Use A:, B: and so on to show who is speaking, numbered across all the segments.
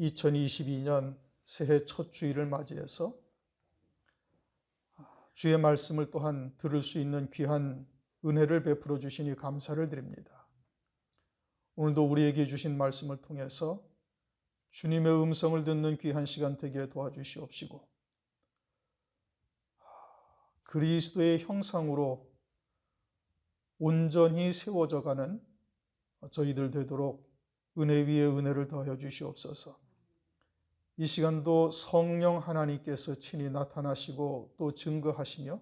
A: 2022년 새해 첫 주일을 맞이해서 주의 말씀을 또한 들을 수 있는 귀한 은혜를 베풀어 주시니 감사를 드립니다. 오늘도 우리에게 주신 말씀을 통해서 주님의 음성을 듣는 귀한 시간 되게 도와주시옵시고, 그리스도의 형상으로 온전히 세워져가는 저희들 되도록 은혜 위에 은혜를 더하여 주시옵소서. 이 시간도 성령 하나님께서 친히 나타나시고 또 증거하시며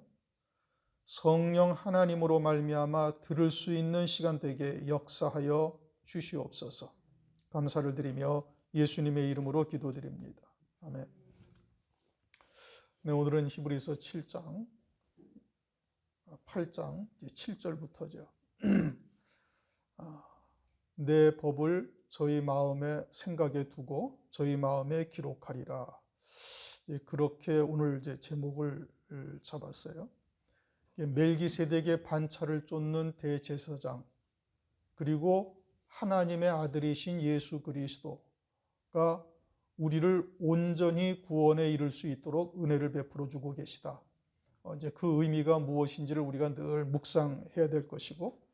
A: 성령 하나님으로 말미암아 들을 수 있는 시간 되게 역사하여 주시옵소서. 감사를 드리며 예수님의 이름으로 기도드립니다. 아멘. 네, 오늘은 히브리서 7장 8장 7절부터죠. 내 법을 저희 마음에 생각에 두고 저희 마음에 기록하리라. 그렇게 오늘 제목을 잡았어요. 멜기세덱의 반차를 쫓는 대제사장, 그리고 하나님의 아들이신 예수 그리스도가 우리를 온전히 구원에 이를 수 있도록 은혜를 베풀어 주고 계시다. 이제 그 의미가 무엇인지를 우리가 늘 묵상해야 될 것이고,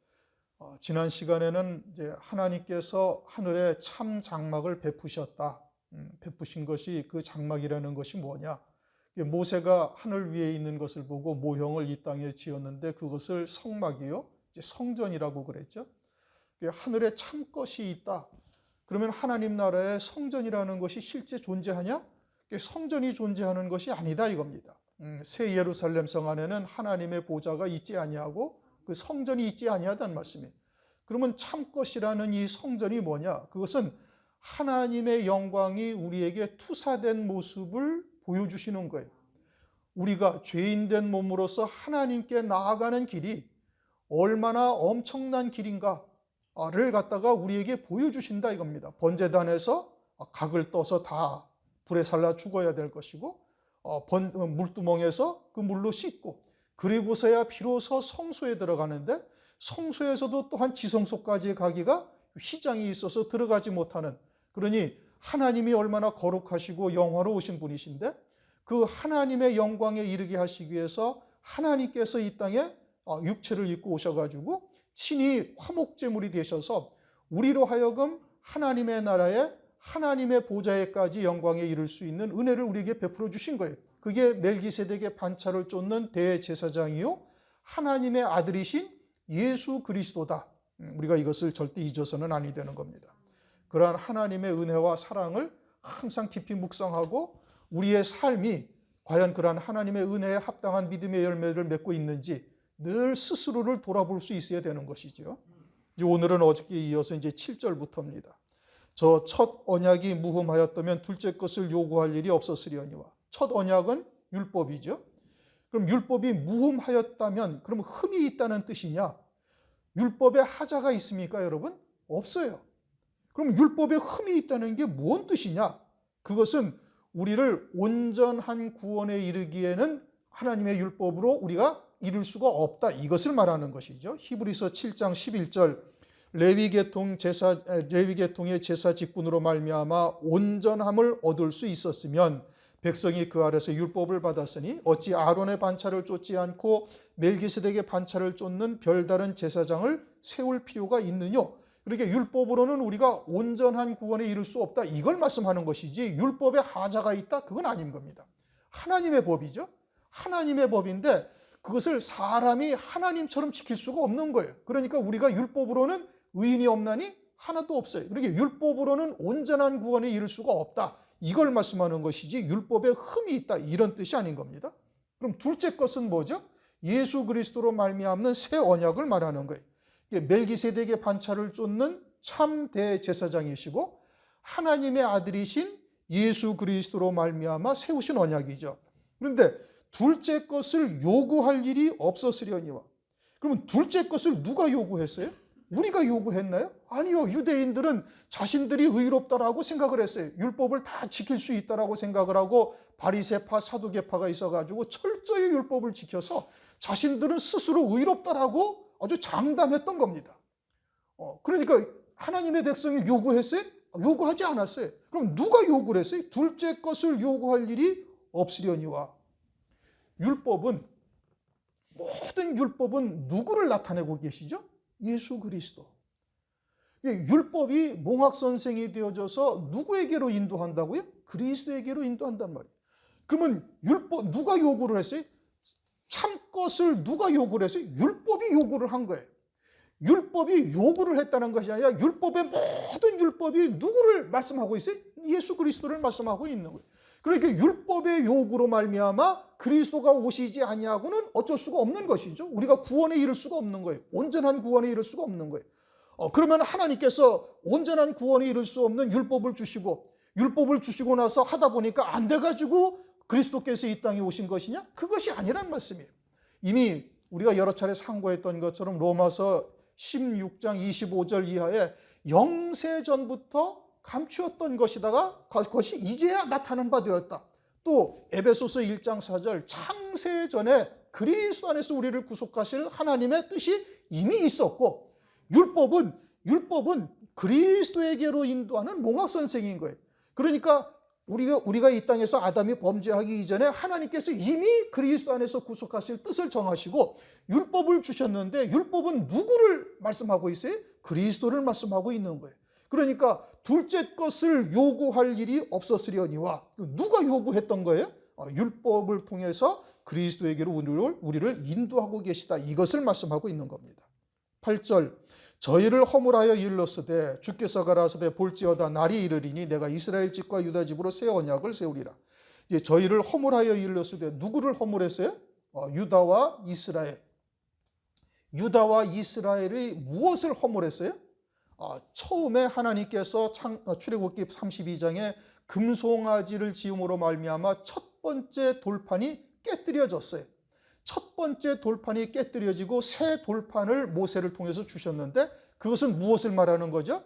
A: 지난 시간에는 이제 하나님께서 하늘에 참 장막을 베푸셨다. 베푸신 것이, 그 장막이라는 것이 뭐냐? 모세가 하늘 위에 있는 것을 보고 모형을 이 땅에 지었는데 그것을 성막이요, 이제 성전이라고 그랬죠. 하늘에 참 것이 있다. 그러면 하나님 나라에 성전이라는 것이 실제 존재하냐? 성전이 존재하는 것이 아니다 이겁니다. 새 예루살렘 성 안에는 하나님의 보좌가 있지 아니하고 그 성전이 있지 아니하다는 말씀이에요. 그러면 참것이라는 이 성전이 뭐냐? 그것은 하나님의 영광이 우리에게 투사된 모습을 보여주시는 거예요. 우리가 죄인된 몸으로서 하나님께 나아가는 길이 얼마나 엄청난 길인가를 갖다가 우리에게 보여주신다 이겁니다. 번제단에서 각을 떠서 다 불에 살라 죽어야 될 것이고, 물두멍에서 그 물로 씻고, 그리고서야 비로소 성소에 들어가는데, 성소에서도 또한 지성소까지 가기가 휘장이 있어서 들어가지 못하는, 그러니 하나님이 얼마나 거룩하시고 영화로우신 분이신데 그 하나님의 영광에 이르게 하시기 위해서 하나님께서 이 땅에 육체를 입고 오셔가지고 친히 화목제물이 되셔서 우리로 하여금 하나님의 나라에 하나님의 보좌에까지 영광에 이를 수 있는 은혜를 우리에게 베풀어 주신 거예요. 그게 멜기세덱의 반차를 쫓는 대제사장이요 하나님의 아들이신 예수 그리스도다. 우리가 이것을 절대 잊어서는 아니 되는 겁니다. 그러한 하나님의 은혜와 사랑을 항상 깊이 묵상하고 우리의 삶이 과연 그러한 하나님의 은혜에 합당한 믿음의 열매를 맺고 있는지 늘 스스로를 돌아볼 수 있어야 되는 것이죠. 오늘은 어저께 이어서 이제 7절부터입니다. 저 첫 언약이 무흠하였다면 둘째 것을 요구할 일이 없었으려니와. 첫 언약은 율법이죠. 그럼 율법이 무흠하였다면 그럼 흠이 있다는 뜻이냐? 율법에 하자가 있습니까, 여러분? 없어요. 그럼 율법에 흠이 있다는 게 뭔 뜻이냐? 그것은 우리를 온전한 구원에 이르기에는 하나님의 율법으로 우리가 이룰 수가 없다. 이것을 말하는 것이죠. 히브리서 7장 11절 레위계통의 제사 직분으로 말미암아 온전함을 얻을 수 있었으면 백성이 그 아래서 율법을 받았으니 어찌 아론의 반차를 쫓지 않고 멜기세덱의 반차를 쫓는 별다른 제사장을 세울 필요가 있느냐? 그렇게 율법으로는 우리가 온전한 구원에 이를 수 없다. 이걸 말씀하는 것이지 율법에 하자가 있다? 그건 아닌 겁니다. 하나님의 법이죠. 하나님의 법인데 그것을 사람이 하나님처럼 지킬 수가 없는 거예요. 그러니까 우리가 율법으로는 의인이 없나니 하나도 없어요. 그러니까 율법으로는 온전한 구원에 이를 수가 없다. 이걸 말씀하는 것이지 율법에 흠이 있다 이런 뜻이 아닌 겁니다. 그럼 둘째 것은 뭐죠? 예수 그리스도로 말미암는 새 언약을 말하는 거예요. 멜기세덱의 반차를 쫓는 참 대제사장이시고 하나님의 아들이신 예수 그리스도로 말미암아 세우신 언약이죠. 그런데 둘째 것을 요구할 일이 없었으려니와. 그러면 둘째 것을 누가 요구했어요? 우리가 요구했나요? 아니요. 유대인들은 자신들이 의롭다라고 생각을 했어요. 율법을 다 지킬 수 있다라고 생각을 하고 바리새파, 사두개파가 있어가지고 철저히 율법을 지켜서 자신들은 스스로 의롭다라고 아주 장담했던 겁니다. 그러니까 하나님의 백성이 요구했어요? 요구하지 않았어요. 그럼 누가 요구를 했어요? 둘째 것을 요구할 일이 없으려니와. 율법은, 모든 율법은 누구를 나타내고 계시죠? 예수 그리스도. 율법이 몽학선생이 되어져서 누구에게로 인도한다고요? 그리스도에게로 인도한단 말이에요. 그러면 율법, 누가 요구를 했어요? 참 것을 누가 요구를 했어요? 율법이 요구를 한 거예요. 율법이 요구를 했다는 것이 아니라 율법의 모든 율법이 누구를 말씀하고 있어요? 예수 그리스도를 말씀하고 있는 거예요. 그러니까 율법의 요구로 말미암아 그리스도가 오시지 아니하고는 어쩔 수가 없는 것이죠. 우리가 구원에 이를 수가 없는 거예요. 온전한 구원에 이를 수가 없는 거예요. 그러면 하나님께서 온전한 구원에 이를 수 없는 율법을 주시고 나서 하다 보니까 안 돼가지고 그리스도께서 이 땅에 오신 것이냐? 그것이 아니란 말씀이에요. 이미 우리가 여러 차례 상고했던 것처럼 로마서 16장 25절 이하에 영세전부터 감추었던 것이다가 그것이 이제야 나타난 바 되었다. 또 에베소서 1장 4절 창세전에 그리스도 안에서 우리를 구속하실 하나님의 뜻이 이미 있었고, 율법은 그리스도에게로 인도하는 몽학선생인 거예요. 그러니까 우리가 이 땅에서 아담이 범죄하기 이전에 하나님께서 이미 그리스도 안에서 구속하실 뜻을 정하시고 율법을 주셨는데, 율법은 누구를 말씀하고 있어요? 그리스도를 말씀하고 있는 거예요. 그러니까 둘째 것을 요구할 일이 없었으려니와. 누가 요구했던 거예요? 율법을 통해서 그리스도에게로 우리를 인도하고 계시다. 이것을 말씀하고 있는 겁니다. 8절 저희를 허물하여 일렀으되 주께서 가라사대 볼지어다 날이 이르리니 내가 이스라엘 집과 유다 집으로 새 언약을 세우리라. 이제 저희를 허물하여 일렀으되 누구를 허물했어요? 유다와 이스라엘. 유다와 이스라엘이 무엇을 허물했어요? 처음에 하나님께서 출애굽기 32장에 금송아지를 지음으로 말미암아 첫 번째 돌판이 깨뜨려졌어요. 첫 번째 돌판이 깨뜨려지고 새 돌판을 모세를 통해서 주셨는데, 그것은 무엇을 말하는 거죠?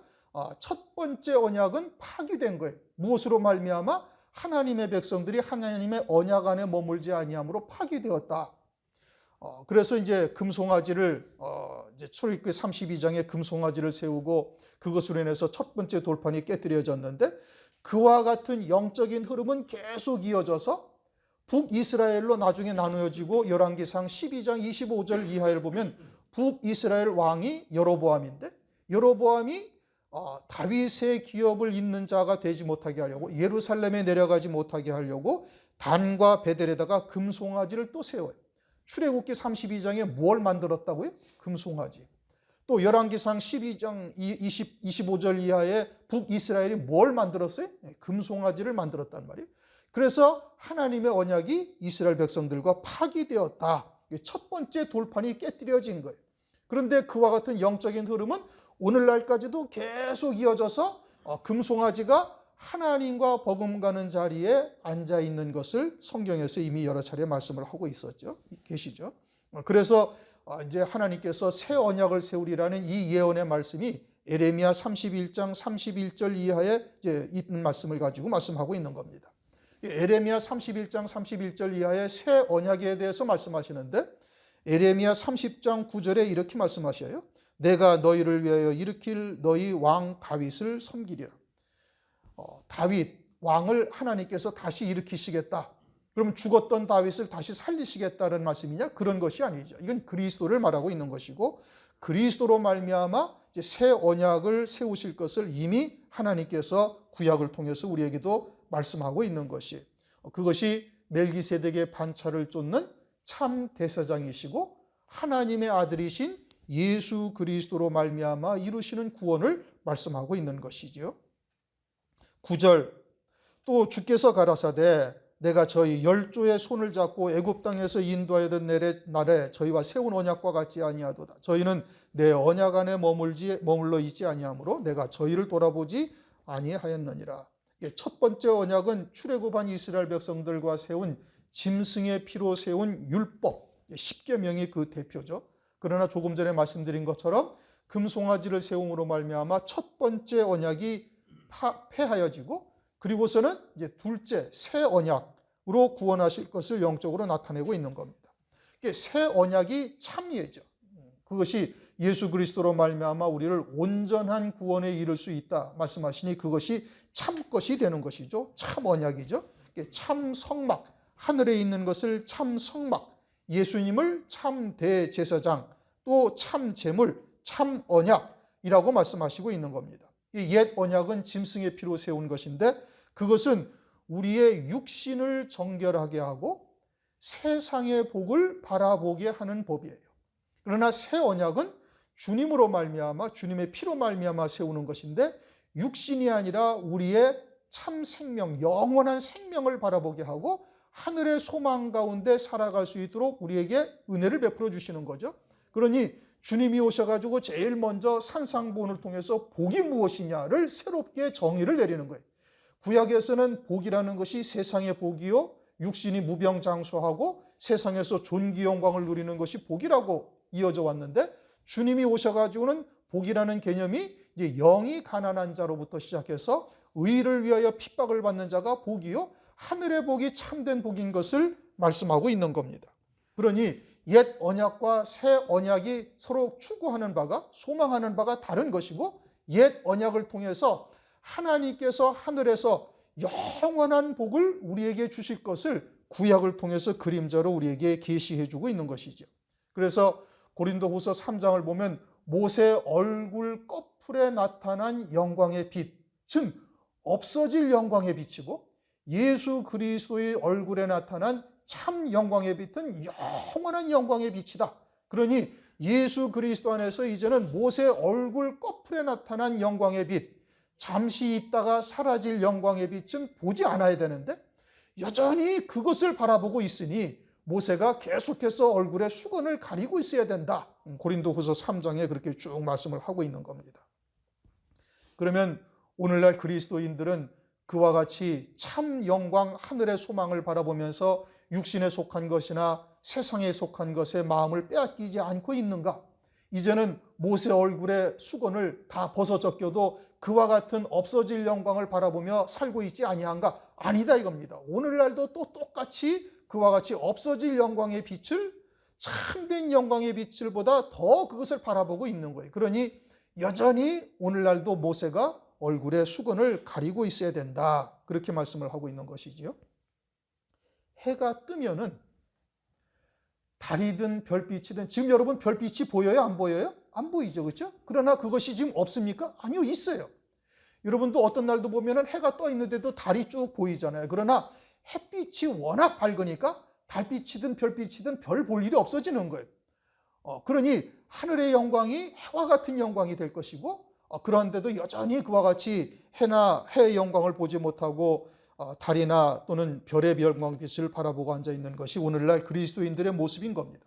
A: 첫 번째 언약은 파기된 거예요. 무엇으로 말미암아? 하나님의 백성들이 하나님의 언약 안에 머물지 아니함으로 파기되었다. 그래서 이제 금송아지를 이제 출애굽기 32장에 금송아지를 세우고 그것으로 인해서 첫 번째 돌판이 깨뜨려졌는데, 그와 같은 영적인 흐름은 계속 이어져서 북이스라엘로 나중에 나누어지고 열왕기상 12장 25절 이하를 보면 북이스라엘 왕이 여로보암인데, 여로보암이 다윗의 기업을 잇는 자가 되지 못하게 하려고 예루살렘에 내려가지 못하게 하려고 단과 베델에다가 금송아지를 또 세워요. 출애굽기 32장에 뭘 만들었다고요? 금송아지. 또 열왕기상 12장 25절 이하에 북이스라엘이 뭘 만들었어요? 금송아지를 만들었단 말이에요. 그래서 하나님의 언약이 이스라엘 백성들과 파기되었다. 첫 번째 돌판이 깨뜨려진 거예요. 그런데 그와 같은 영적인 흐름은 오늘날까지도 계속 이어져서 금송아지가 하나님과 버금가는 자리에 앉아 있는 것을 성경에서 이미 여러 차례 말씀을 하고 계시죠. 그래서 이제 하나님께서 새 언약을 세우리라는 이 예언의 말씀이 에레미야 31장 31절 이하에 이제 있는 말씀을 가지고 말씀하고 있는 겁니다. 에레미야 31장 31절 이하의 새 언약에 대해서 말씀하시는데, 에레미야 30장 9절에 이렇게 말씀하셔요. 내가 너희를 위하여 일으킬 너희 왕 다윗을 섬기리라. 다윗 왕을 하나님께서 다시 일으키시겠다. 그럼 죽었던 다윗을 다시 살리시겠다는 말씀이냐? 그런 것이 아니죠. 이건 그리스도를 말하고 있는 것이고, 그리스도로 말미암아 이제 새 언약을 세우실 것을 이미 하나님께서 구약을 통해서 우리에게도 말씀하고 있는 것이, 그것이 멜기세덱의 반차를 쫓는 참 대제사장이시고 하나님의 아들이신 예수 그리스도로 말미암아 이루시는 구원을 말씀하고 있는 것이죠. 9절 또 주께서 가라사대 내가 저희 열조의 손을 잡고 애굽 땅에서 인도하였던 날에 저희와 세운 언약과 같지 아니하도다. 저희는 내 언약 안에 머물러 있지 아니하므로 내가 저희를 돌아보지 아니하였느니라. 첫 번째 언약은 출애굽한 이스라엘 백성들과 세운 짐승의 피로 세운 율법, 십계명이 그 대표죠. 그러나 조금 전에 말씀드린 것처럼 금송아지를 세움으로 말미암아 첫 번째 언약이 폐하여지고, 그리고서는 이제 둘째 새 언약으로 구원하실 것을 영적으로 나타내고 있는 겁니다. 새 언약이 참이죠. 그것이 예수 그리스도로 말미암아 우리를 온전한 구원에 이를 수 있다 말씀하시니 그것이 참 것이 되는 것이죠. 참 언약이죠. 참 성막, 하늘에 있는 것을 참 성막, 예수님을 참 대제사장, 또 참 제물, 참 언약이라고 말씀하시고 있는 겁니다. 이 옛 언약은 짐승의 피로 세운 것인데 그것은 우리의 육신을 정결하게 하고 세상의 복을 바라보게 하는 법이에요. 그러나 새 언약은 주님으로 말미암아 주님의 피로 말미암아 세우는 것인데 육신이 아니라 우리의 참 생명, 영원한 생명을 바라보게 하고 하늘의 소망 가운데 살아갈 수 있도록 우리에게 은혜를 베풀어 주시는 거죠. 그러니 주님이 오셔가지고 제일 먼저 산상보훈을 통해서 복이 무엇이냐를 새롭게 정의를 내리는 거예요. 구약에서는 복이라는 것이 세상의 복이요 육신이 무병장수하고 세상에서 존귀 영광을 누리는 것이 복이라고 이어져 왔는데 주님이 오셔가지고는 복이라는 개념이 이제 영이 가난한 자로부터 시작해서 의를 위하여 핍박을 받는 자가 복이요 하늘의 복이 참된 복인 것을 말씀하고 있는 겁니다. 그러니 옛 언약과 새 언약이 서로 추구하는 바가 소망하는 바가 다른 것이고 옛 언약을 통해서 하나님께서 하늘에서 영원한 복을 우리에게 주실 것을 구약을 통해서 그림자로 우리에게 계시해 주고 있는 것이죠. 그래서 고린도후서 3장을 보면 모세 얼굴 꺼풀에 나타난 영광의 빛은 없어질 영광의 빛이고 예수 그리스도의 얼굴에 나타난 참 영광의 빛은 영원한 영광의 빛이다. 그러니 예수 그리스도 안에서 이제는 모세 얼굴 꺼풀에 나타난 영광의 빛, 잠시 있다가 사라질 영광의 빛은 보지 않아야 되는데 여전히 그것을 바라보고 있으니 모세가 계속해서 얼굴에 수건을 가리고 있어야 된다. 고린도후서 3장에 그렇게 쭉 말씀을 하고 있는 겁니다. 그러면 오늘날 그리스도인들은 그와 같이 참 영광 하늘의 소망을 바라보면서 육신에 속한 것이나 세상에 속한 것에 마음을 빼앗기지 않고 있는가? 이제는 모세 얼굴에 수건을 다 벗어 적겨도 그와 같은 없어질 영광을 바라보며 살고 있지 아니한가? 아니다 이겁니다. 오늘날도 또 똑같이 그와 같이 없어질 영광의 빛을 참된 영광의 빛을 보다 더 그것을 바라보고 있는 거예요. 그러니 여전히 오늘날도 모세가 얼굴에 수건을 가리고 있어야 된다. 그렇게 말씀을 하고 있는 것이지요. 해가 뜨면은 달이든 별빛이든 지금 여러분 별빛이 보여요? 안 보여요? 안 보이죠. 그렇죠? 그러나 그것이 지금 없습니까? 아니요. 있어요. 여러분도 어떤 날도 보면은 해가 떠 있는데도 달이 쭉 보이잖아요. 그러나 햇빛이 워낙 밝으니까 달빛이든 별빛이든 별 볼 일이 없어지는 거예요. 그러니 하늘의 영광이 해와 같은 영광이 될 것이고 그런데도 여전히 그와 같이 해나 해의 영광을 보지 못하고 달이나 또는 별의 영광빛을 바라보고 앉아있는 것이 오늘날 그리스도인들의 모습인 겁니다.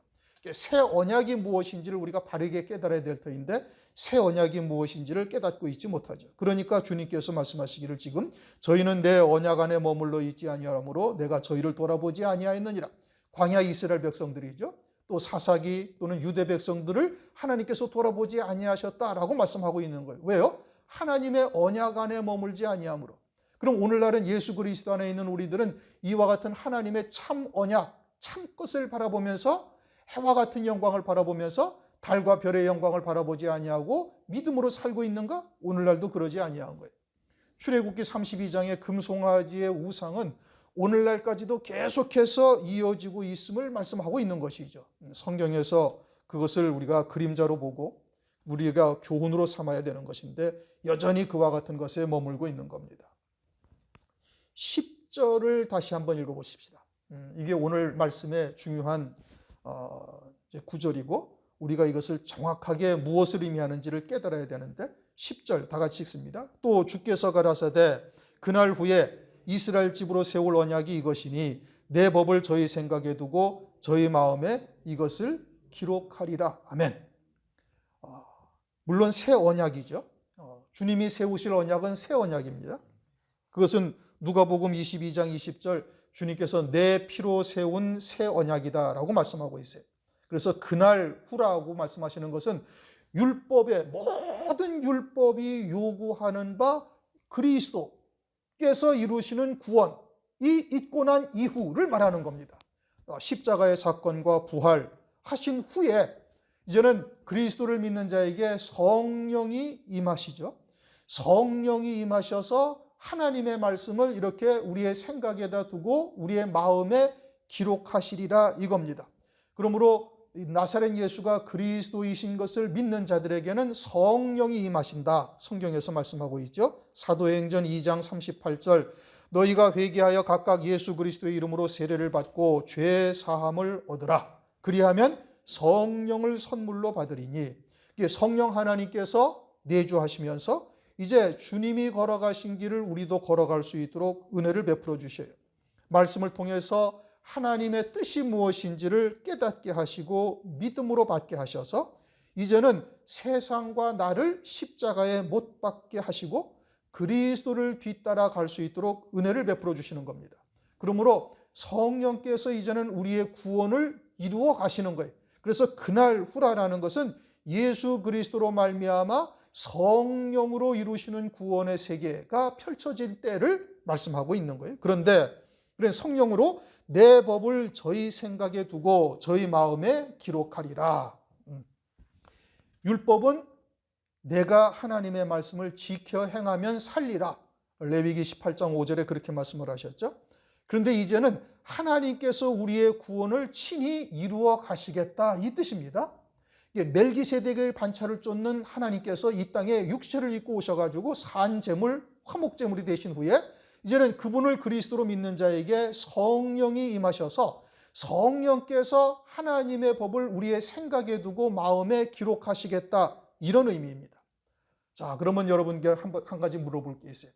A: 새 언약이 무엇인지를 우리가 바르게 깨달아야 될 터인데 새 언약이 무엇인지를 깨닫고 있지 못하죠. 그러니까 주님께서 말씀하시기를 지금 저희는 내 언약 안에 머물러 있지 아니하므로 내가 저희를 돌아보지 아니하였느니라. 광야 이스라엘 백성들이죠. 또 사사기 또는 유대 백성들을 하나님께서 돌아보지 아니하셨다라고 말씀하고 있는 거예요. 왜요? 하나님의 언약 안에 머물지 아니하므로. 그럼 오늘날은 예수 그리스도 안에 있는 우리들은 이와 같은 하나님의 참 언약, 참 것을 바라보면서 해와 같은 영광을 바라보면서 달과 별의 영광을 바라보지 아니하고 믿음으로 살고 있는가? 오늘날도 그러지 아니한 거예요. 출애굽기 32장의 금송아지의 우상은 오늘날까지도 계속해서 이어지고 있음을 말씀하고 있는 것이죠. 성경에서 그것을 우리가 그림자로 보고 우리가 교훈으로 삼아야 되는 것인데 여전히 그와 같은 것에 머물고 있는 겁니다. 10절을 다시 한번 읽어보십시다. 이게 오늘 말씀의 중요한 구절이고 우리가 이것을 정확하게 무엇을 의미하는지를 깨달아야 되는데 10절 다 같이 읽습니다. 또 주께서 가라사대 그날 후에 이스라엘 집으로 세울 언약이 이것이니 내 법을 저희 생각에 두고 저희 마음에 이것을 기록하리라. 아멘. 물론 새 언약이죠. 주님이 세우실 언약은 새 언약입니다. 그것은 누가복음 22장 20절 주님께서 내 피로 세운 새 언약이다라고 말씀하고 있어요. 그래서 그날 후라고 말씀하시는 것은 율법의 모든 율법이 요구하는 바 그리스도께서 이루시는 구원이 있고 난 이후를 말하는 겁니다. 십자가의 사건과 부활하신 후에 이제는 그리스도를 믿는 자에게 성령이 임하시죠. 성령이 임하셔서 하나님의 말씀을 이렇게 우리의 생각에다 두고 우리의 마음에 기록하시리라 이겁니다. 그러므로 나사렛 예수가 그리스도이신 것을 믿는 자들에게는 성령이 임하신다. 성경에서 말씀하고 있죠. 사도행전 2장 38절 너희가 회개하여 각각 예수 그리스도의 이름으로 세례를 받고 죄 사함을 얻으라. 그리하면 성령을 선물로 받으리니 이게 성령 하나님께서 내주하시면서 이제 주님이 걸어가신 길을 우리도 걸어갈 수 있도록 은혜를 베풀어 주셔요. 말씀을 통해서 하나님의 뜻이 무엇인지를 깨닫게 하시고 믿음으로 받게 하셔서 이제는 세상과 나를 십자가에 못 박게 하시고 그리스도를 뒤따라 갈 수 있도록 은혜를 베풀어 주시는 겁니다. 그러므로 성령께서 이제는 우리의 구원을 이루어 가시는 거예요. 그래서 그날 후라라는 것은 예수 그리스도로 말미암아 성령으로 이루시는 구원의 세계가 펼쳐질 때를 말씀하고 있는 거예요. 그런데 성령으로 내 법을 저희 생각에 두고 저희 마음에 기록하리라. 율법은 내가 하나님의 말씀을 지켜 행하면 살리라. 레위기 18장 5절에 그렇게 말씀을 하셨죠. 그런데 이제는 하나님께서 우리의 구원을 친히 이루어 가시겠다 이 뜻입니다. 멜기세덱의 반차를 쫓는 하나님께서 이 땅에 육체를 입고 오셔가지고 산제물, 화목제물이 되신 후에 이제는 그분을 그리스도로 믿는 자에게 성령이 임하셔서 성령께서 하나님의 법을 우리의 생각에 두고 마음에 기록하시겠다 이런 의미입니다. 자, 그러면 여러분께 한 가지 물어볼 게 있어요.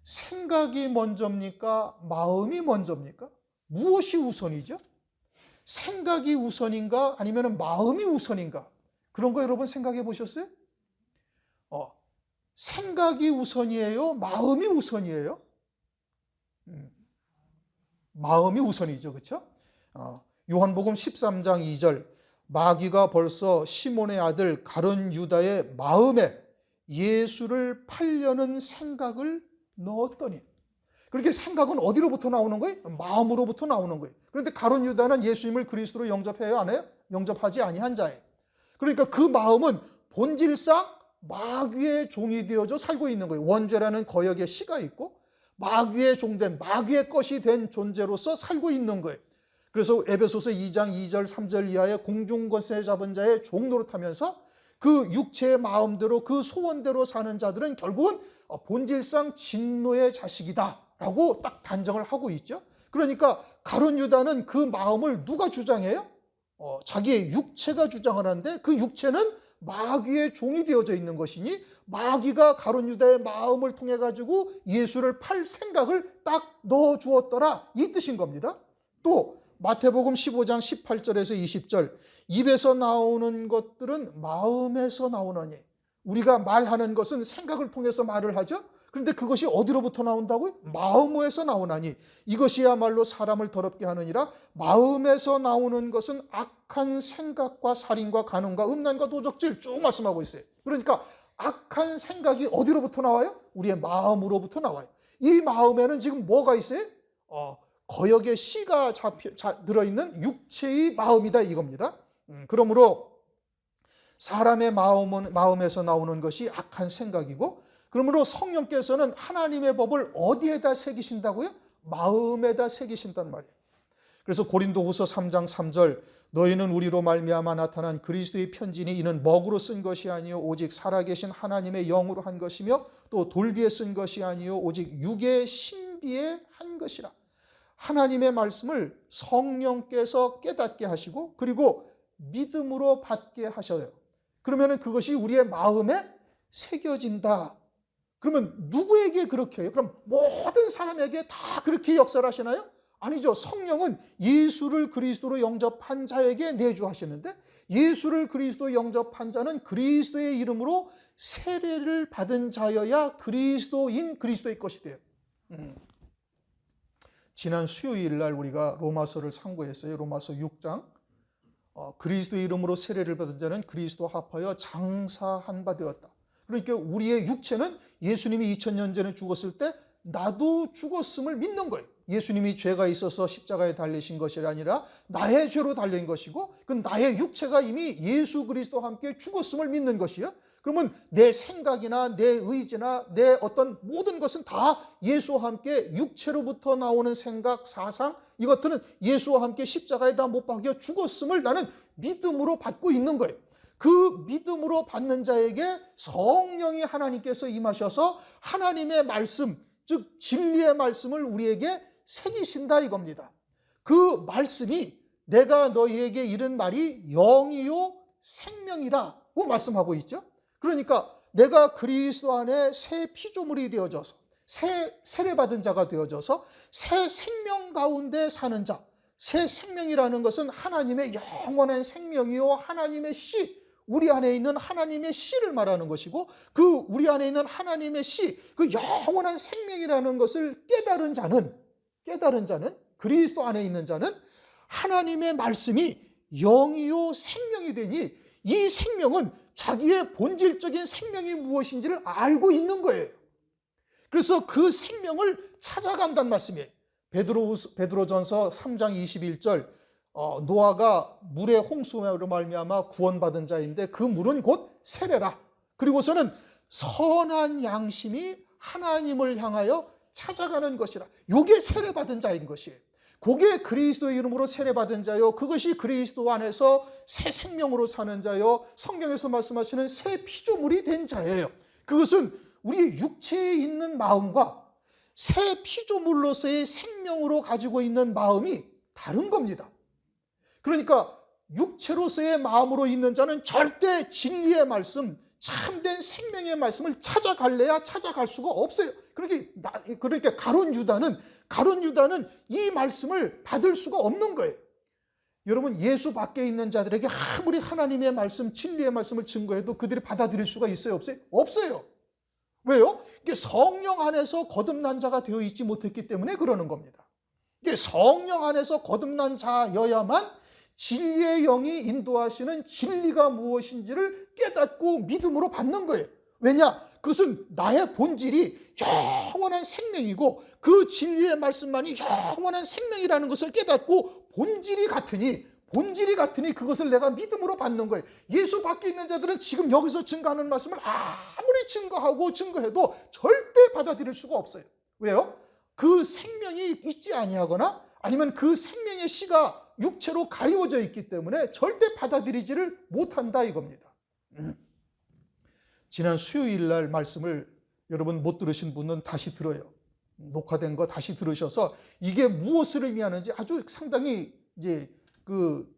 A: 생각이 먼저입니까? 마음이 먼저입니까? 무엇이 우선이죠? 생각이 우선인가? 아니면 마음이 우선인가? 그런 거 여러분 생각해 보셨어요? 생각이 우선이에요? 마음이 우선이에요? 마음이 우선이죠. 그렇죠? 요한복음 13장 2절 마귀가 벌써 시몬의 아들 가룟 유다의 마음에 예수를 팔려는 생각을 넣었더니 그렇게 생각은 어디로부터 나오는 거예요? 마음으로부터 나오는 거예요. 그런데 가룟 유다는 예수님을 그리스도로 영접해요? 안 해요? 영접하지 아니한 자예요. 그러니까 그 마음은 본질상 마귀의 종이 되어져 살고 있는 거예요. 원죄라는 거역의 씨가 있고 마귀의 종된 마귀의 것이 된 존재로서 살고 있는 거예요. 그래서 에베소서 2장 2절 3절 이하의 공중권세 잡은 자의 종노릇하면서 그 육체의 마음대로 그 소원대로 사는 자들은 결국은 본질상 진노의 자식이다 라고 딱 단정을 하고 있죠. 그러니까 가룟 유다는 그 마음을 누가 주장해요? 자기의 육체가 주장을 하는데 그 육체는 마귀의 종이 되어져 있는 것이니 마귀가 가룟 유다의 마음을 통해 가지고 예수를 팔 생각을 딱 넣어 주었더라 이 뜻인 겁니다. 또 마태복음 15장 18절에서 20절 입에서 나오는 것들은 마음에서 나오느니 우리가 말하는 것은 생각을 통해서 말을 하죠. 그런데 그것이 어디로부터 나온다고요? 마음에서 나오나니 이것이야말로 사람을 더럽게 하느니라. 마음에서 나오는 것은 악한 생각과 살인과 간음과 음란과 도적질 쭉 말씀하고 있어요. 그러니까 악한 생각이 어디로부터 나와요? 우리의 마음으로부터 나와요. 이 마음에는 지금 뭐가 있어요? 거역의 씨가 들어있는 육체의 마음이다 이겁니다. 그러므로 사람의 마음에서 나오는 것이 악한 생각이고 그러므로 성령께서는 하나님의 법을 어디에다 새기신다고요? 마음에다 새기신단 말이에요. 그래서 고린도후서 3장 3절 너희는 우리로 말미암아 나타난 그리스도의 편지니 이는 먹으로 쓴 것이 아니요 오직 살아계신 하나님의 영으로 한 것이며 또 돌비에 쓴 것이 아니요 오직 육의 신비에 한 것이라. 하나님의 말씀을 성령께서 깨닫게 하시고 그리고 믿음으로 받게 하셔요. 그러면 그것이 우리의 마음에 새겨진다. 그러면 누구에게 그렇게 해요? 그럼 모든 사람에게 다 그렇게 역사를 하시나요? 아니죠. 성령은 예수를 그리스도로 영접한 자에게 내주하시는데 예수를 그리스도로 영접한 자는 그리스도의 이름으로 세례를 받은 자여야 그리스도의 것이 돼요. 지난 수요일 날 우리가 로마서를 상고했어요. 로마서 6장. 그리스도의 이름으로 세례를 받은 자는 그리스도 합하여 장사한 바 되었다. 그러니까 우리의 육체는 예수님이 2000년 전에 죽었을 때 나도 죽었음을 믿는 거예요. 예수님이 죄가 있어서 십자가에 달리신 것이 아니라 나의 죄로 달린 것이고 그 나의 육체가 이미 예수 그리스도와 함께 죽었음을 믿는 것이요. 그러면 내 생각이나 내 의지나 내 어떤 모든 것은 다 예수와 함께 육체로부터 나오는 생각, 사상 이것들은 예수와 함께 십자가에 다 못 박혀 죽었음을 나는 믿음으로 받고 있는 거예요. 그 믿음으로 받는 자에게 성령이 하나님께서 임하셔서 하나님의 말씀, 즉 진리의 말씀을 우리에게 새기신다 이겁니다. 그 말씀이 내가 너희에게 이른 말이 영이요 생명이라고 말씀하고 있죠. 그러니까 내가 그리스도 안에 새 피조물이 되어져서 새 세례받은 자가 되어져서 새 생명 가운데 사는 자, 새 생명이라는 것은 하나님의 영원한 생명이요 하나님의 씨, 우리 안에 있는 하나님의 씨를 말하는 것이고 그 우리 안에 있는 하나님의 씨, 그 영원한 생명이라는 것을 깨달은 자는 그리스도 안에 있는 자는 하나님의 말씀이 영이요 생명이 되니 이 생명은 자기의 본질적인 생명이 무엇인지를 알고 있는 거예요. 그래서 그 생명을 찾아간다는 말씀이에요. 베드로전서 3장 21절 노아가 물의 홍수로 말미암아 구원받은 자인데 그 물은 곧 세례라. 그리고서는 선한 양심이 하나님을 향하여 찾아가는 것이라. 이게 세례받은 자인 것이에요. 그게 그리스도의 이름으로 세례받은 자요. 그것이 그리스도 안에서 새 생명으로 사는 자요. 성경에서 말씀하시는 새 피조물이 된 자예요. 그것은 우리 육체에 있는 마음과 새 피조물로서의 생명으로 가지고 있는 마음이 다른 겁니다. 그러니까 육체로서의 마음으로 있는 자는 절대 진리의 말씀, 참된 생명의 말씀을 찾아갈래야 찾아갈 수가 없어요. 그러니까 가룟 유다는 이 말씀을 받을 수가 없는 거예요. 여러분, 예수 밖에 있는 자들에게 아무리 하나님의 말씀, 진리의 말씀을 증거해도 그들이 받아들일 수가 있어요? 없어요? 없어요. 왜요? 이게 성령 안에서 거듭난 자가 되어 있지 못했기 때문에 그러는 겁니다. 이게 성령 안에서 거듭난 자여야만 진리의 영이 인도하시는 진리가 무엇인지를 깨닫고 믿음으로 받는 거예요. 왜냐? 그것은 나의 본질이 영원한 생명이고 그 진리의 말씀만이 영원한 생명이라는 것을 깨닫고 본질이 같으니 그것을 내가 믿음으로 받는 거예요. 예수 밖에 있는 자들은 지금 여기서 증거하는 말씀을 아무리 증거해도 절대 받아들일 수가 없어요. 왜요? 그 생명이 있지 아니하거나 아니면 그 생명의 씨가 육체로 가리워져 있기 때문에 절대 받아들이지를 못한다 이겁니다. 지난 수요일 날 말씀을 여러분 못 들으신 분은 다시 들어요. 녹화된 거 다시 들으셔서 이게 무엇을 의미하는지 아주 상당히 이제 그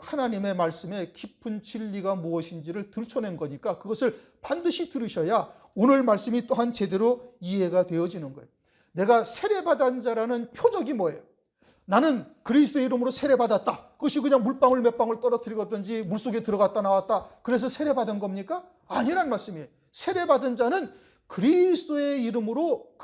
A: 하나님의 말씀의 깊은 진리가 무엇인지를 들춰낸 거니까 그것을 반드시 들으셔야 오늘 말씀이 또한 제대로 이해가 되어지는 거예요. 내가 세례받은 자라는 표적이 뭐예요? 나는 그리스도의 이름으로 세례받았다. 그것이 그냥 물방울 몇 방울 떨어뜨리겠든지 물속에 들어갔다 나왔다. 그래서 세례받은 겁니까? 아니란 말씀이에요. 세례받은 자는 그리스도의 이름으로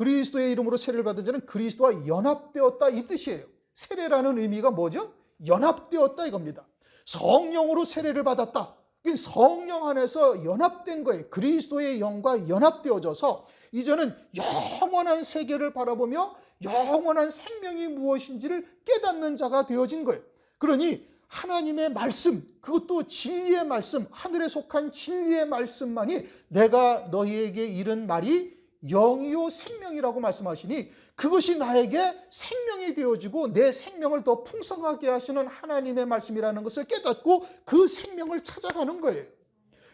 A: 세례를 받은 자는 그리스도와 연합되었다 이 뜻이에요. 세례라는 의미가 뭐죠? 연합되었다 이겁니다. 성령으로 세례를 받았다. 성령 안에서 연합된 거예요. 그리스도의 영과 연합되어져서 이제는 영원한 세계를 바라보며 영원한 생명이 무엇인지를 깨닫는 자가 되어진 거예요. 그러니 하나님의 말씀, 그것도 진리의 말씀, 하늘에 속한 진리의 말씀만이 내가 너희에게 이른 말이 영이요 생명이라고 말씀하시니 그것이 나에게 생명이 되어지고 내 생명을 더 풍성하게 하시는 하나님의 말씀이라는 것을 깨닫고 그 생명을 찾아가는 거예요.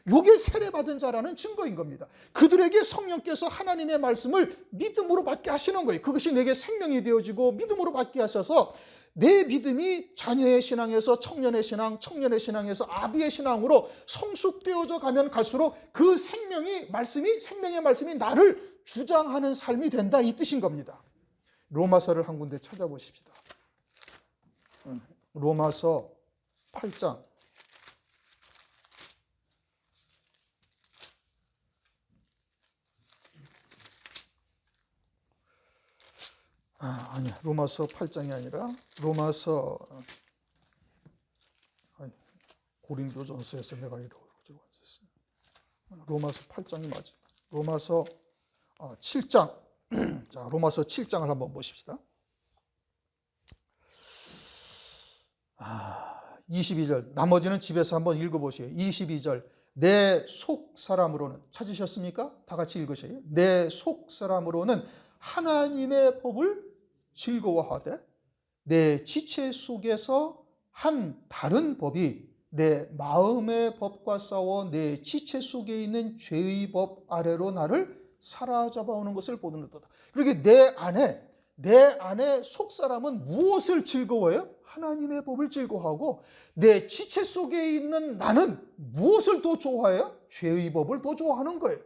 A: 이게 세례받은 자라는 증거인 겁니다. 그들에게 성령께서 하나님의 말씀을 믿음으로 받게 하시는 거예요. 그것이 내게 생명이 되어지고 믿음으로 받게 하셔서 내 믿음이 자녀의 신앙에서 청년의 신앙, 청년의 신앙에서 아비의 신앙으로 성숙되어져 가면 갈수록 그 생명의 말씀이 나를 주장하는 삶이 된다 이 뜻인 겁니다. 로마서를 한 군데 찾아보십시다. 로마서 8장. 아니야. 로마서 8장이 아니라 로마서 고린도전서에서 내가 이러고 로마서 8장이 맞아. 로마서 7장. 자, 로마서 7장을 한번 보십시다. 22절, 나머지는 집에서 한번 읽어보세요. 22절, 내 속 사람으로는, 찾으셨습니까? 다 같이 읽으세요. 내 속 사람으로는 하나님의 법을 즐거워하되 내 지체 속에서 한 다른 법이 내 마음의 법과 싸워 내 지체 속에 있는 죄의 법 아래로 나를 사로잡아오는 것을 보는도다. 그러게 내 안에 속 사람은 무엇을 즐거워해요? 하나님의 법을 즐거워하고 내 지체 속에 있는 나는 무엇을 더 좋아해요? 죄의 법을 더 좋아하는 거예요.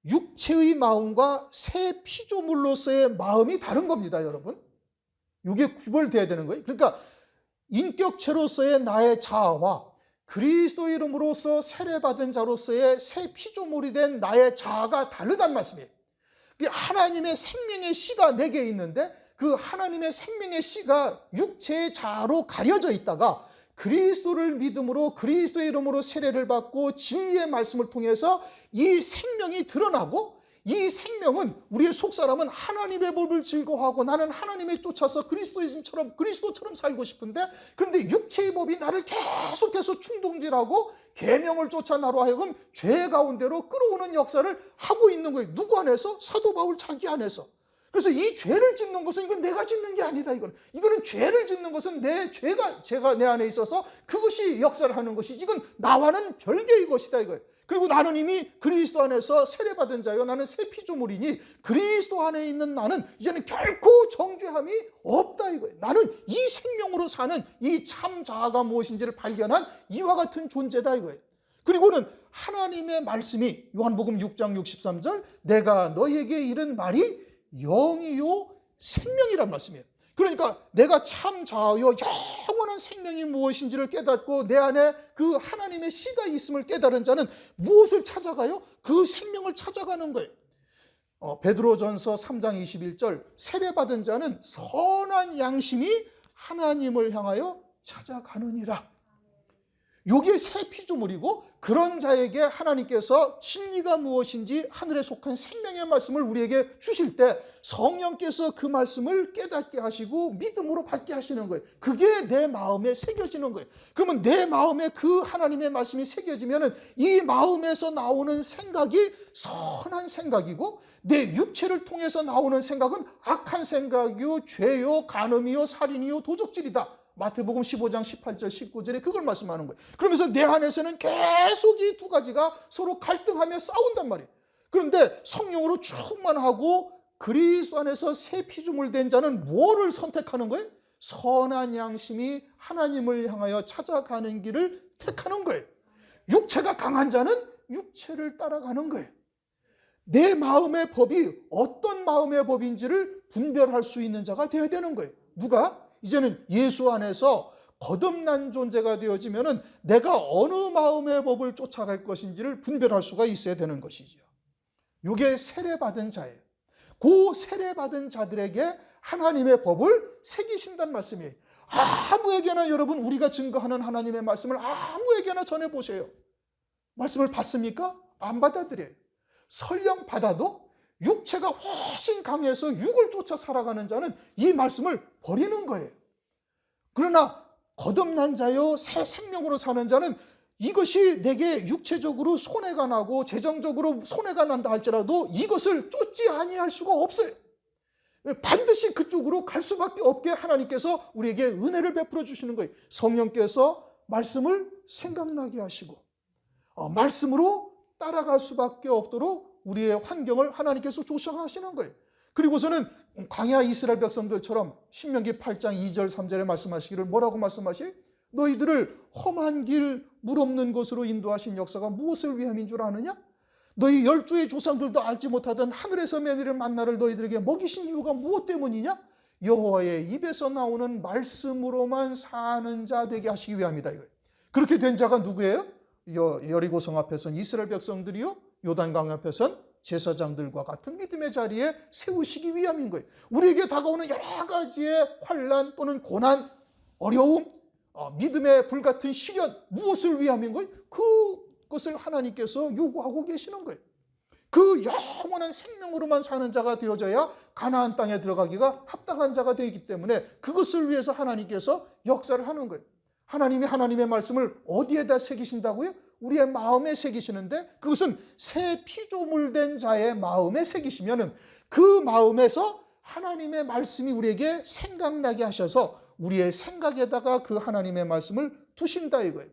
A: 육체의 마음과 새 피조물로서의 마음이 다른 겁니다, 여러분. 이게 구별돼야 되는 거예요. 그러니까 인격체로서의 나의 자아와 그리스도 이름으로서 세례받은 자로서의 새 피조물이 된 나의 자아가 다르단 말씀이에요. 하나님의 생명의 씨가 내게 있는데 그 하나님의 생명의 씨가 육체의 자아로 가려져 있다가 그리스도를 믿음으로 그리스도의 이름으로 세례를 받고 진리의 말씀을 통해서 이 생명이 드러나고 이 생명은 우리의 속사람은 하나님의 법을 즐거워하고 나는 하나님에 쫓아서 그리스도처럼 살고 싶은데 그런데 육체의 법이 나를 계속해서 충동질하고 계명을 쫓아 나로 하여금 죄 가운데로 끌어오는 역사를 하고 있는 거예요. 누구 안에서? 사도 바울 자기 안에서. 그래서 이 죄를 짓는 것은 이건 내가 짓는 게 아니다. 이거는 죄를 짓는 것은 제가 내 안에 있어서 그것이 역사를 하는 것이지 이건 나와는 별개의 것이다 이거예요. 그리고 나는 이미 그리스도 안에서 세례받은 자요 나는 새 피조물이니 그리스도 안에 있는 나는 이제는 결코 정죄함이 없다 이거예요. 나는 이 생명으로 사는 이 참 자아가 무엇인지를 발견한 이와 같은 존재다 이거예요. 그리고는 하나님의 말씀이 요한복음 6장 63절 내가 너희에게 이른 말이 영이요 생명이란 말씀이에요. 그러니까 내가 참 자아요 영원한 생명이 무엇인지를 깨닫고 내 안에 그 하나님의 씨가 있음을 깨달은 자는 무엇을 찾아가요? 그 생명을 찾아가는 거예요. 베드로전서 3장 21절 세례받은 자는 선한 양심이 하나님을 향하여 찾아가느니라. 이게 새 피조물이고 그런 자에게 하나님께서 진리가 무엇인지 하늘에 속한 생명의 말씀을 우리에게 주실 때 성령께서 그 말씀을 깨닫게 하시고 믿음으로 받게 하시는 거예요. 그게 내 마음에 새겨지는 거예요. 그러면 내 마음에 그 하나님의 말씀이 새겨지면 이 마음에서 나오는 생각이 선한 생각이고 내 육체를 통해서 나오는 생각은 악한 생각이요 죄요 간음이요 살인이요 도적질이다. 마태복음 15장 18절 19절에 그걸 말씀하는 거예요. 그러면서 내 안에서는 계속 이 두 가지가 서로 갈등하며 싸운단 말이에요. 그런데 성령으로 충만하고 그리스도 안에서 새 피조물 된 자는 뭐를 선택하는 거예요? 선한 양심이 하나님을 향하여 찾아가는 길을 택하는 거예요. 육체가 강한 자는 육체를 따라가는 거예요. 내 마음의 법이 어떤 마음의 법인지를 분별할 수 있는 자가 되어야 되는 거예요. 누가? 이제는 예수 안에서 거듭난 존재가 되어지면은 내가 어느 마음의 법을 쫓아갈 것인지를 분별할 수가 있어야 되는 것이죠. 이게 세례받은 자예요. 그 세례받은 자들에게 하나님의 법을 새기신다는 말씀이에요. 아무에게나 여러분 우리가 증거하는 하나님의 말씀을 아무에게나 전해보세요. 말씀을 받습니까? 안 받아들여요. 설령 받아도 육체가 훨씬 강해서 육을 쫓아 살아가는 자는 이 말씀을 버리는 거예요. 그러나 거듭난 자요 새 생명으로 사는 자는 이것이 내게 육체적으로 손해가 나고 재정적으로 손해가 난다 할지라도 이것을 쫓지 아니할 수가 없어요. 반드시 그쪽으로 갈 수밖에 없게 하나님께서 우리에게 은혜를 베풀어 주시는 거예요. 성령께서 말씀을 생각나게 하시고 말씀으로 따라갈 수밖에 없도록 우리의 환경을 하나님께서 조성하시는 거예요. 그리고서는 광야 이스라엘 백성들처럼 신명기 8장 2절 3절에 말씀하시기를 뭐라고 말씀하시? 너희들을 험한 길 물 없는 곳으로 인도하신 역사가 무엇을 위함인 줄 아느냐? 너희 열조의 조상들도 알지 못하던 하늘에서 내리는 만나를 너희들에게 먹이신 이유가 무엇 때문이냐? 여호와의 입에서 나오는 말씀으로만 사는 자 되게 하시기 위함이다. 이거예요. 그렇게 된 자가 누구예요? 여리고 성 앞에선 이스라엘 백성들이요 요단강 앞에선 제사장들과 같은 믿음의 자리에 세우시기 위함인 거예요. 우리에게 다가오는 여러 가지의 환난 또는 고난, 어려움, 믿음의 불같은 시련 무엇을 위함인 거예요? 그것을 하나님께서 요구하고 계시는 거예요. 그 영원한 생명으로만 사는 자가 되어져야 가나안 땅에 들어가기가 합당한 자가 되기 때문에 그것을 위해서 하나님께서 역사를 하는 거예요. 하나님이 하나님의 말씀을 어디에다 새기신다고요? 우리의 마음에 새기시는데 그것은 새 피조물된 자의 마음에 새기시면은 그 마음에서 하나님의 말씀이 우리에게 생각나게 하셔서 우리의 생각에다가 그 하나님의 말씀을 두신다 이거예요.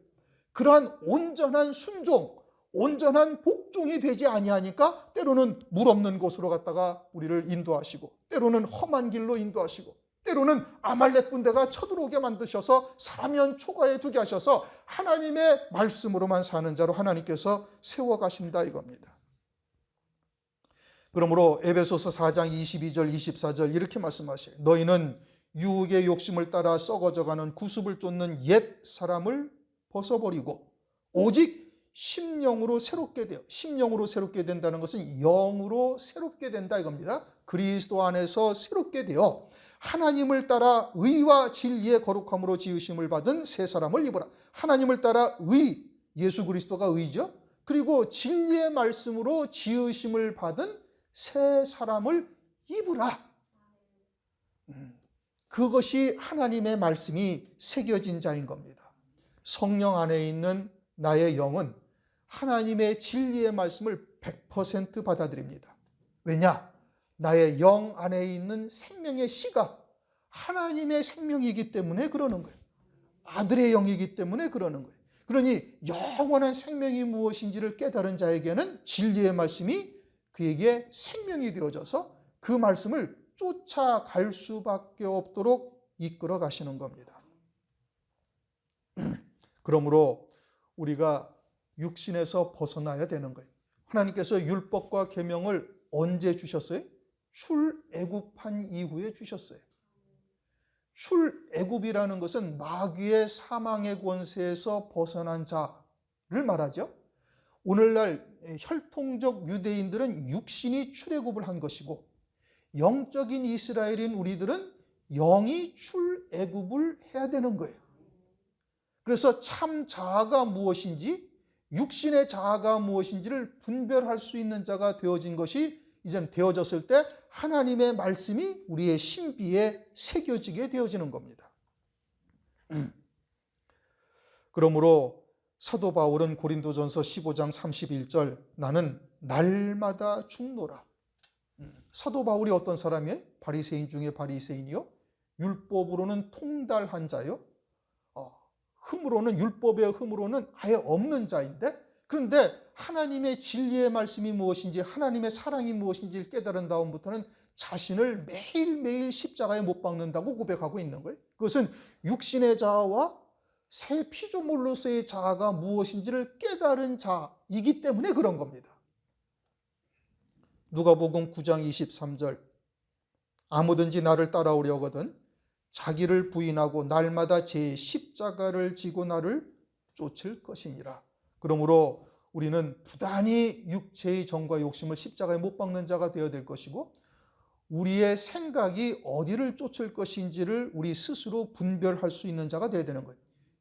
A: 그러한 온전한 순종, 온전한 복종이 되지 아니하니까 때로는 물 없는 곳으로 갔다가 우리를 인도하시고 때로는 험한 길로 인도하시고 때로는 아말렉 군대가 쳐들어오게 만드셔서 사면 초가에 두게 하셔서 하나님의 말씀으로만 사는 자로 하나님께서 세워가신다 이겁니다. 그러므로 에베소서 4장 22절 24절 이렇게 말씀하셔요. 너희는 유혹의 욕심을 따라 썩어져가는 구습을 쫓는 옛 사람을 벗어버리고 오직 심령으로 새롭게 돼요. 심령으로 새롭게 된다는 것은 영으로 새롭게 된다 이겁니다. 그리스도 안에서 새롭게 되어 하나님을 따라 의와 진리의 거룩함으로 지으심을 받은 새 사람을 입으라. 하나님을 따라 의, 예수 그리스도가 의죠. 그리고 진리의 말씀으로 지으심을 받은 새 사람을 입으라. 그것이 하나님의 말씀이 새겨진 자인 겁니다. 성령 안에 있는 나의 영은 하나님의 진리의 말씀을 100% 받아들입니다. 왜냐? 나의 영 안에 있는 생명의 씨가 하나님의 생명이기 때문에 그러는 거예요. 아들의 영이기 때문에 그러는 거예요. 그러니 영원한 생명이 무엇인지를 깨달은 자에게는 진리의 말씀이 그에게 생명이 되어져서 그 말씀을 쫓아갈 수밖에 없도록 이끌어 가시는 겁니다. 그러므로 우리가 육신에서 벗어나야 되는 거예요. 하나님께서 율법과 계명을 언제 주셨어요? 출애굽한 이후에 주셨어요. 출애굽이라는 것은 마귀의 사망의 권세에서 벗어난 자를 말하죠. 오늘날 혈통적 유대인들은 육신이 출애굽을 한 것이고 영적인 이스라엘인 우리들은 영이 출애굽을 해야 되는 거예요. 그래서 참 자아가 무엇인지 육신의 자아가 무엇인지를 분별할 수 있는 자가 되어진 것이 이젠 되어졌을 때 하나님의 말씀이 우리의 신비에 새겨지게 되어지는 겁니다. 그러므로 사도 바울은 고린도전서 15장 31절 나는 날마다 죽노라. 사도 바울이 어떤 사람이에요? 바리새인 중에 바리새인이요? 율법으로는 통달한 자요? 흠으로는 율법의 흠으로는 아예 없는 자인데 그런데 하나님의 진리의 말씀이 무엇인지 하나님의 사랑이 무엇인지를 깨달은 다음부터는 자신을 매일매일 십자가에 못 박는다고 고백하고 있는 거예요. 그것은 육신의 자아와 새 피조물로서의 자아가 무엇인지를 깨달은 자이기 때문에 그런 겁니다. 누가복음 9장 23절 아무든지 나를 따라오려거든 자기를 부인하고 날마다 제 십자가를 지고 나를 쫓을 것이니라. 그러므로 우리는 부단히 육체의 정과 욕심을 십자가에 못 박는 자가 되어야 될 것이고 우리의 생각이 어디를 쫓을 것인지를 우리 스스로 분별할 수 있는 자가 되어야 되는 거예요.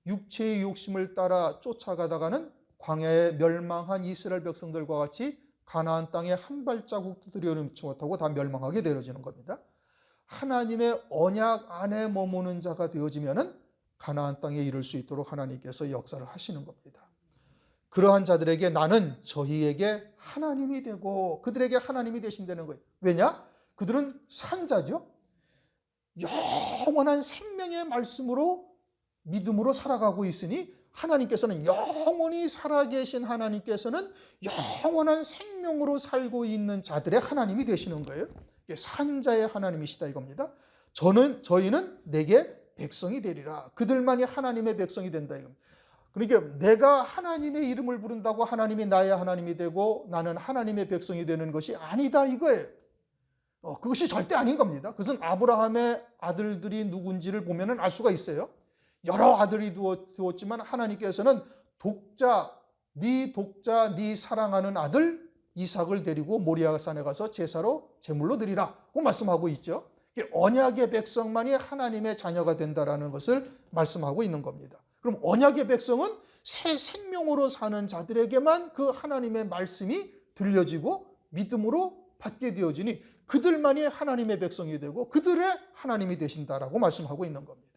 A: 육체의 욕심을 따라 쫓아가다가는 광야에 멸망한 이스라엘 백성들과 같이 가나안 땅에 한 발자국도 들여놓지 못하고 다 멸망하게 되어지는 겁니다. 하나님의 언약 안에 머무는 자가 되어지면은 가나안 땅에 이를 수 있도록 하나님께서 역사를 하시는 겁니다. 그러한 자들에게 나는 저희에게 하나님이 되고 그들에게 하나님이 되신다는 거예요. 왜냐? 그들은 산자죠. 영원한 생명의 말씀으로 믿음으로 살아가고 있으니 하나님께서는 영원히 살아계신 하나님께서는 영원한 생명으로 살고 있는 자들의 하나님이 되시는 거예요. 산자의 하나님이시다 이겁니다. 저희는 내게 백성이 되리라. 그들만이 하나님의 백성이 된다 이겁니다. 그러니까 내가 하나님의 이름을 부른다고 하나님이 나의 하나님이 되고 나는 하나님의 백성이 되는 것이 아니다 이거예요. 그것이 절대 아닌 겁니다. 그것은 아브라함의 아들들이 누군지를 보면 알 수가 있어요. 여러 아들이 두었지만 하나님께서는 네 사랑하는 아들 이삭을 데리고 모리아산에 가서 제사로 제물로 드리라고 말씀하고 있죠. 언약의 백성만이 하나님의 자녀가 된다라는 것을 말씀하고 있는 겁니다. 그럼 언약의 백성은 새 생명으로 사는 자들에게만 그 하나님의 말씀이 들려지고 믿음으로 받게 되어지니 그들만이 하나님의 백성이 되고 그들의 하나님이 되신다라고 말씀하고 있는 겁니다.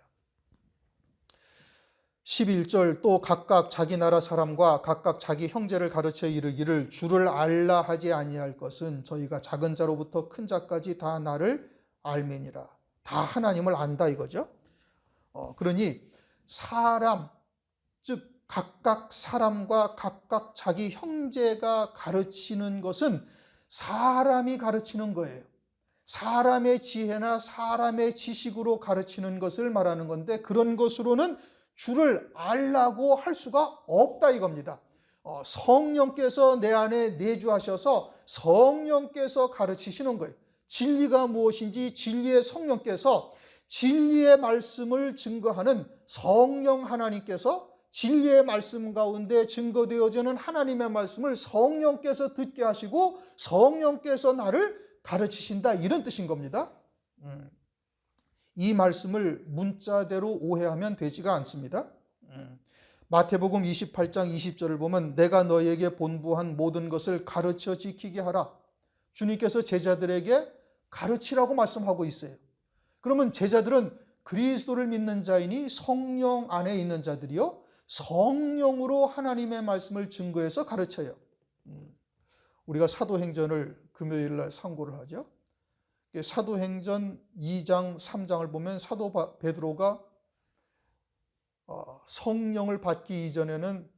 A: 11절 또 각각 자기 나라 사람과 각각 자기 형제를 가르쳐 이르기를 주를 알라 하지 아니할 것은 저희가 작은 자로부터 큰 자까지 다 나를 알매니라. 다 하나님을 안다 이거죠. 그러니 사람, 즉 각각 사람과 각각 자기 형제가 가르치는 것은 사람이 가르치는 거예요. 사람의 지혜나 사람의 지식으로 가르치는 것을 말하는 건데 그런 것으로는 주를 알라고 할 수가 없다 이겁니다. 성령께서 내 안에 내주하셔서 성령께서 가르치시는 거예요. 진리가 무엇인지 진리의 성령께서 진리의 말씀을 증거하는 성령 하나님께서 진리의 말씀 가운데 증거되어지는 하나님의 말씀을 성령께서 듣게 하시고 성령께서 나를 가르치신다 이런 뜻인 겁니다. 이 말씀을 문자대로 오해하면 되지가 않습니다. 마태복음 28장 20절을 보면 내가 너희에게 본부한 모든 것을 가르쳐 지키게 하라. 주님께서 제자들에게 가르치라고 말씀하고 있어요. 그러면 제자들은 그리스도를 믿는 자이니 성령 안에 있는 자들이요 성령으로 하나님의 말씀을 증거해서 가르쳐요. 우리가 사도행전을 금요일 날 상고를 하죠. 사도행전 2장 3장을 보면 사도 베드로가 성령을 받기 이전에는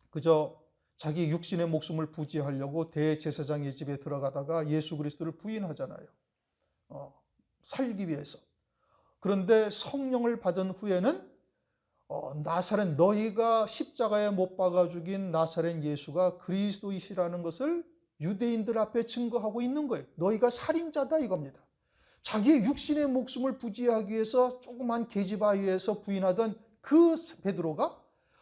A: 그저 자기 육신의 목숨을 부지하려고 대제사장의 집에 들어가다가 예수 그리스도를 부인하잖아요. 살기 위해서. 그런데 성령을 받은 후에는 나사렛 너희가 십자가에 못 박아 죽인 나사렛 예수가 그리스도이시라는 것을 유대인들 앞에 증거하고 있는 거예요. 너희가 살인자다 이겁니다. 자기의 육신의 목숨을 부지하기 위해서 조그만 계집아이에서 부인하던 그 베드로가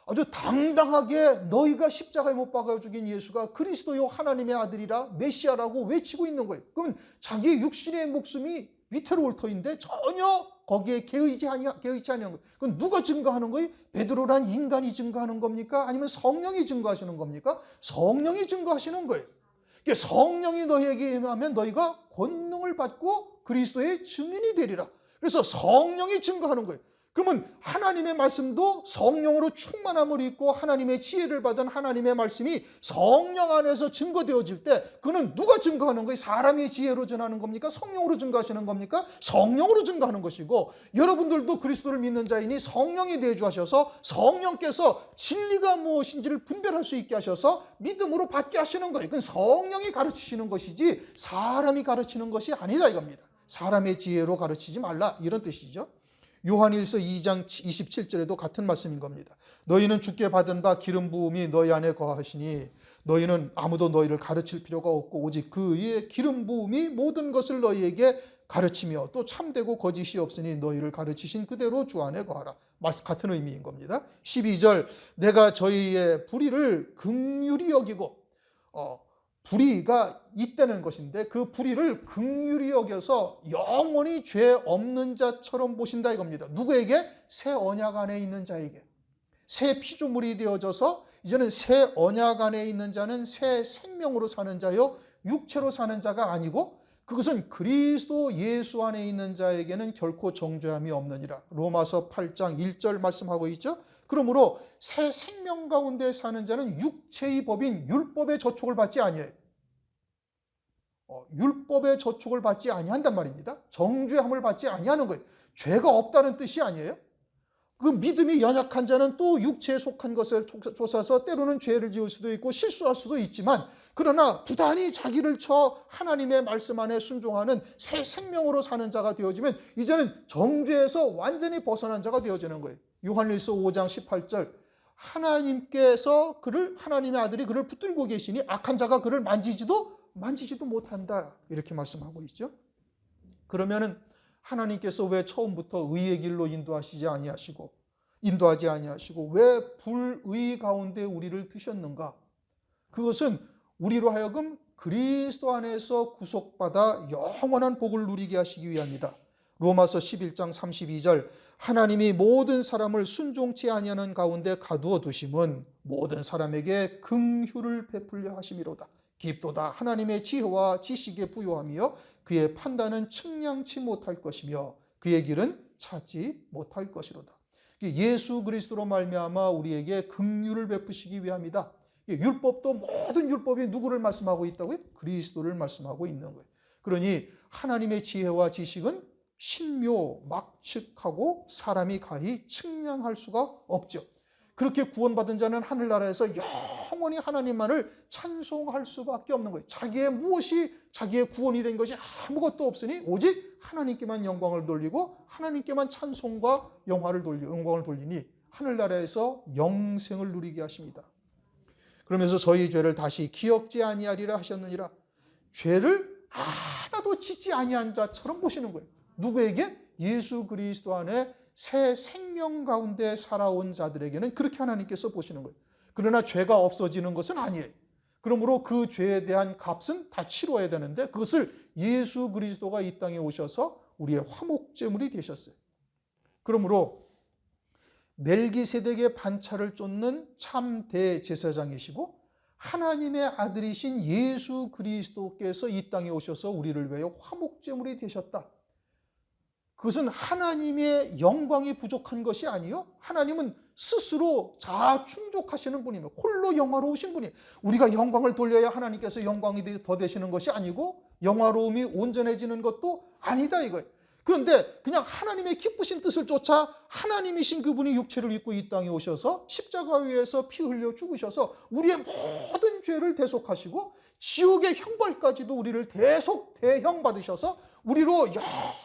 A: 아주 당당하게 너희가 십자가에 못 박아 죽인 예수가 그리스도요 하나님의 아들이라 메시아라고 외치고 있는 거예요. 그러면 자기 육신의 목숨이 위태로울 터인데 전혀 거기에 개의치 아니하는 거예요. 그건 누가 증거하는 거예요? 베드로란 인간이 증거하는 겁니까? 아니면 성령이 증거하시는 겁니까? 성령이 증거하시는 거예요. 성령이 너희에게 임하면 너희가 권능을 받고 그리스도의 증인이 되리라. 그래서 성령이 증거하는 거예요. 그러면 하나님의 말씀도 성령으로 충만함을 입고 하나님의 지혜를 받은 하나님의 말씀이 성령 안에서 증거되어질 때 그는 누가 증거하는 거예요? 사람의 지혜로 전하는 겁니까? 성령으로 증거하시는 겁니까? 성령으로 증거하는 것이고 여러분들도 그리스도를 믿는 자이니 성령이 내주하셔서 성령께서 진리가 무엇인지를 분별할 수 있게 하셔서 믿음으로 받게 하시는 거예요. 그건 성령이 가르치시는 것이지 사람이 가르치는 것이 아니다 이겁니다. 사람의 지혜로 가르치지 말라 이런 뜻이죠. 요한일서 2장 27절에도 같은 말씀인 겁니다. 너희는 주께 받은 바 기름 부음이 너희 안에 거하시니 너희는 아무도 너희를 가르칠 필요가 없고 오직 그의 기름 부음이 모든 것을 너희에게 가르치며 또 참되고 거짓이 없으니 너희를 가르치신 그대로 주 안에 거하라. 같은 의미인 겁니다. 12절 내가 저희의 불의를 긍휼히 여기고 불의가 있다는 것인데 그 불의를 긍휼히 여겨서 영원히 죄 없는 자처럼 보신다 이겁니다. 누구에게? 새 언약 안에 있는 자에게. 새 피조물이 되어져서 이제는 새 언약 안에 있는 자는 새 생명으로 사는 자요 육체로 사는 자가 아니고 그것은 그리스도 예수 안에 있는 자에게는 결코 정죄함이 없느니라. 로마서 8장 1절 말씀하고 있죠. 그러므로 새 생명 가운데 사는 자는 육체의 법인 율법의 저촉을 받지 아니해요. 율법의 저촉을 받지 아니한단 말입니다. 정죄함을 받지 아니하는 거예요. 죄가 없다는 뜻이 아니에요. 그 믿음이 연약한 자는 또 육체에 속한 것을 쫓아서 때로는 죄를 지을 수도 있고 실수할 수도 있지만 그러나 부단히 자기를 쳐 하나님의 말씀 안에 순종하는 새 생명으로 사는 자가 되어지면 이제는 정죄에서 완전히 벗어난 자가 되어지는 거예요. 요한일서 5장 18절 하나님께서 하나님의 아들이 그를 붙들고 계시니 악한 자가 그를 만지지도 못한다 이렇게 말씀하고 있죠. 그러면은 하나님께서 왜 처음부터 의의 길로 인도하지 아니하시고 왜 불의 가운데 우리를 두셨는가? 그것은 우리로 하여금 그리스도 안에서 구속받아 영원한 복을 누리게 하시기 위함이다. 로마서 11장 32절 하나님이 모든 사람을 순종치 아니하는 가운데 가두어 두심은 모든 사람에게 긍휼을 베풀려 하심이로다. 깊도다. 하나님의 지혜와 지식에 부요하며 그의 판단은 측량치 못할 것이며 그의 길은 찾지 못할 것이로다. 예수 그리스도로 말미암아 우리에게 긍휼을 베푸시기 위함이다. 율법도 모든 율법이 누구를 말씀하고 있다고요? 그리스도를 말씀하고 있는 거예요. 그러니 하나님의 지혜와 지식은 신묘, 막측하고 사람이 가히 측량할 수가 없죠. 그렇게 구원받은 자는 하늘나라에서 영원히 하나님만을 찬송할 수밖에 없는 거예요. 자기의 구원이 된 것이 아무것도 없으니 오직 하나님께만 영광을 돌리고 하나님께만 찬송과 영광을 돌리니 하늘나라에서 영생을 누리게 하십니다. 그러면서 저희 죄를 다시 기억지 아니하리라 하셨느니라. 죄를 하나도 짓지 아니한 자처럼 보시는 거예요. 누구에게? 예수 그리스도 안에 새 생명 가운데 살아온 자들에게는 그렇게 하나님께서 보시는 거예요. 그러나 죄가 없어지는 것은 아니에요. 그러므로 그 죄에 대한 값은 다 치러야 되는데 그것을 예수 그리스도가 이 땅에 오셔서 우리의 화목제물이 되셨어요. 그러므로 멜기세덱의 반차를 쫓는 참 대제사장이시고 하나님의 아들이신 예수 그리스도께서 이 땅에 오셔서 우리를 위하여 화목제물이 되셨다. 그것은 하나님의 영광이 부족한 것이 아니요, 하나님은 스스로 자충족하시는 분이며 홀로 영화로우신 분이, 우리가 영광을 돌려야 하나님께서 영광이 더 되시는 것이 아니고 영화로움이 온전해지는 것도 아니다 이거예요. 그런데 그냥 하나님의 기쁘신 뜻을 쫓아 하나님이신 그분이 육체를 입고 이 땅에 오셔서 십자가 위에서 피 흘려 죽으셔서 우리의 모든 죄를 대속하시고 지옥의 형벌까지도 우리를 대형 받으셔서 우리로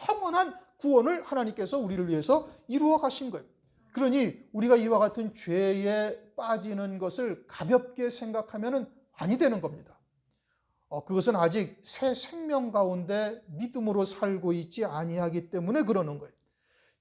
A: 영원한 구원을 하나님께서 우리를 위해서 이루어 가신 거예요. 그러니 우리가 이와 같은 죄에 빠지는 것을 가볍게 생각하면 아니 되는 겁니다. 그것은 아직 새 생명 가운데 믿음으로 살고 있지 아니하기 때문에 그러는 거예요.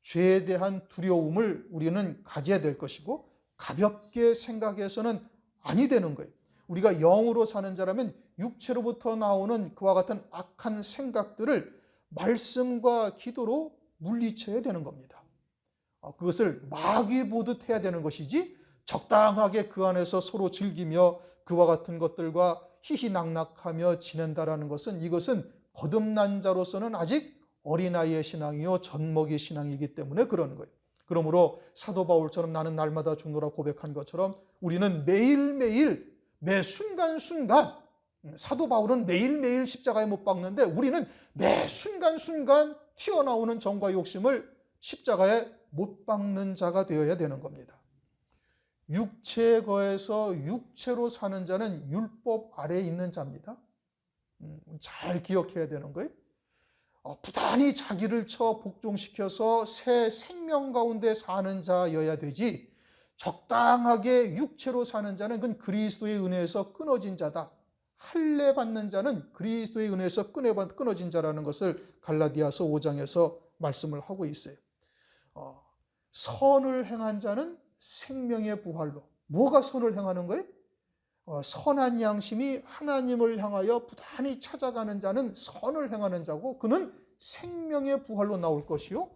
A: 죄에 대한 두려움을 우리는 가져야 될 것이고 가볍게 생각해서는 아니 되는 거예요. 우리가 영으로 사는 자라면 육체로부터 나오는 그와 같은 악한 생각들을 말씀과 기도로 물리쳐야 되는 겁니다. 그것을 마귀 보듯 해야 되는 것이지 적당하게 그 안에서 서로 즐기며 그와 같은 것들과 희희낙낙하며 지낸다라는 것은, 이것은 거듭난 자로서는 아직 어린아이의 신앙이요 젖먹이 신앙이기 때문에 그러는 거예요. 그러므로 사도 바울처럼 나는 날마다 죽노라 고백한 것처럼 우리는 매일매일 매 순간순간, 사도 바울은 매일매일 십자가에 못 박는데 우리는 매 순간순간 튀어나오는 정과 욕심을 십자가에 못 박는 자가 되어야 되는 겁니다. 육체에 거해서 육체로 사는 자는 율법 아래에 있는 자입니다. 잘 기억해야 되는 거예요. 부단히 자기를 쳐 복종시켜서 새 생명 가운데 사는 자여야 되지, 적당하게 육체로 사는 자는 그건 그리스도의 은혜에서 끊어진 자다. 할례 받는 자는 그리스도의 은혜에서 끊어진 자라는 것을 갈라디아서 5장에서 말씀을 하고 있어요. 선을 행한 자는 생명의 부활로. 뭐가 선을 행하는 거예요? 선한 양심이 하나님을 향하여 부단히 찾아가는 자는 선을 행하는 자고 그는 생명의 부활로 나올 것이요,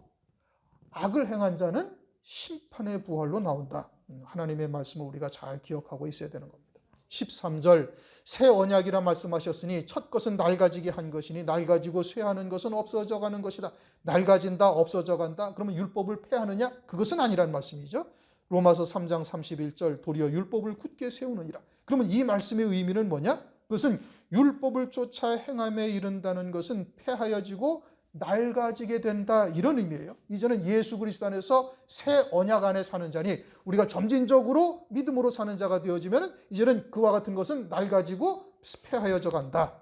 A: 악을 행한 자는 심판의 부활로 나온다. 하나님의 말씀을 우리가 잘 기억하고 있어야 되는 겁니다. 13절, 새 언약이라 말씀하셨으니 첫 것은 낡아지게 한 것이니 낡아지고 쇠하는 것은 없어져 가는 것이다. 낡아진다, 없어져 간다. 그러면 율법을 폐하느냐? 그것은 아니란 말씀이죠. 로마서 3장 31절, 도리어 율법을 굳게 세우느니라. 그러면 이 말씀의 의미는 뭐냐? 그것은 율법을 쫓아 행함에 이른다는 것은 폐하여지고 낡아지게 된다, 이런 의미예요. 이제는 예수 그리스도 안에서 새 언약 안에 사는 자니 우리가 점진적으로 믿음으로 사는 자가 되어지면 이제는 그와 같은 것은 낡아지고 폐하여져 간다.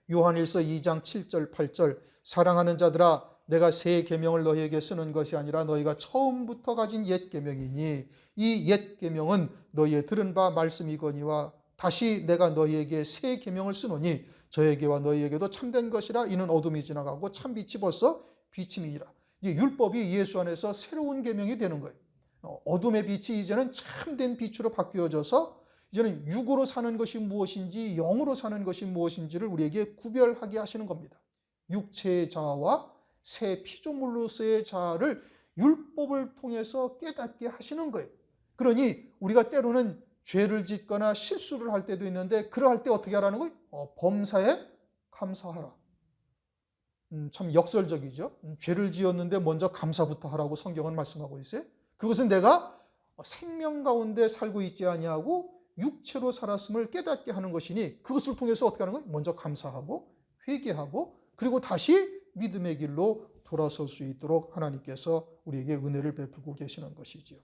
A: 요한일서 2장 7절 8절, 사랑하는 자들아 내가 새 계명을 너희에게 쓰는 것이 아니라 너희가 처음부터 가진 옛 계명이니 이 옛 계명은 너희의 들은 바 말씀이거니와 다시 내가 너희에게 새 계명을 쓰노니 저에게와 너희에게도 참된 것이라. 이는 어둠이 지나가고 참 빛이 벌써 비침이니라. 이제 율법이 예수 안에서 새로운 계명이 되는 거예요. 어둠의 빛이 이제는 참된 빛으로 바뀌어져서 이제는 육으로 사는 것이 무엇인지 영으로 사는 것이 무엇인지를 우리에게 구별하게 하시는 겁니다. 육체의 자아와 새 피조물로서의 자아를 율법을 통해서 깨닫게 하시는 거예요. 그러니 우리가 때로는 죄를 짓거나 실수를 할 때도 있는데 그러할 때 어떻게 하라는 거예요? 범사에 감사하라. 참 역설적이죠. 죄를 지었는데 먼저 감사부터 하라고 성경은 말씀하고 있어요. 그것은 내가 생명 가운데 살고 있지 아니하고 육체로 살았음을 깨닫게 하는 것이니 그것을 통해서 어떻게 하는 거예요? 먼저 감사하고 회개하고 그리고 다시 믿음의 길로 돌아설 수 있도록 하나님께서 우리에게 은혜를 베풀고 계시는 것이지요.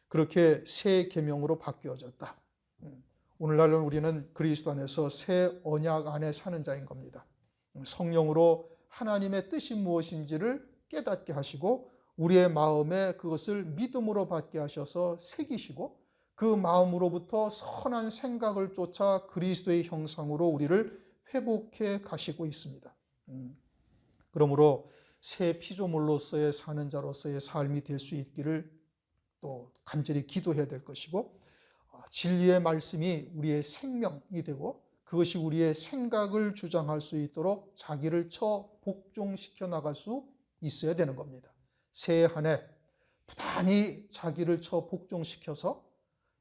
A: 그렇게 새 계명으로 바뀌어졌다. 오늘날 우리는 그리스도 안에서 새 언약 안에 사는 자인 겁니다. 성령으로 하나님의 뜻이 무엇인지를 깨닫게 하시고 우리의 마음에 그것을 믿음으로 받게 하셔서 새기시고 그 마음으로부터 선한 생각을 쫓아 그리스도의 형상으로 우리를 회복해 가시고 있습니다. 그러므로 새 피조물로서의 사는 자로서의 삶이 될 수 있기를 또 간절히 기도해야 될 것이고 진리의 말씀이 우리의 생명이 되고 그것이 우리의 생각을 주장할 수 있도록 자기를 복종시켜 나갈 수 있어야 되는 겁니다. 새해 한 해 부단히 자기를 복종시켜서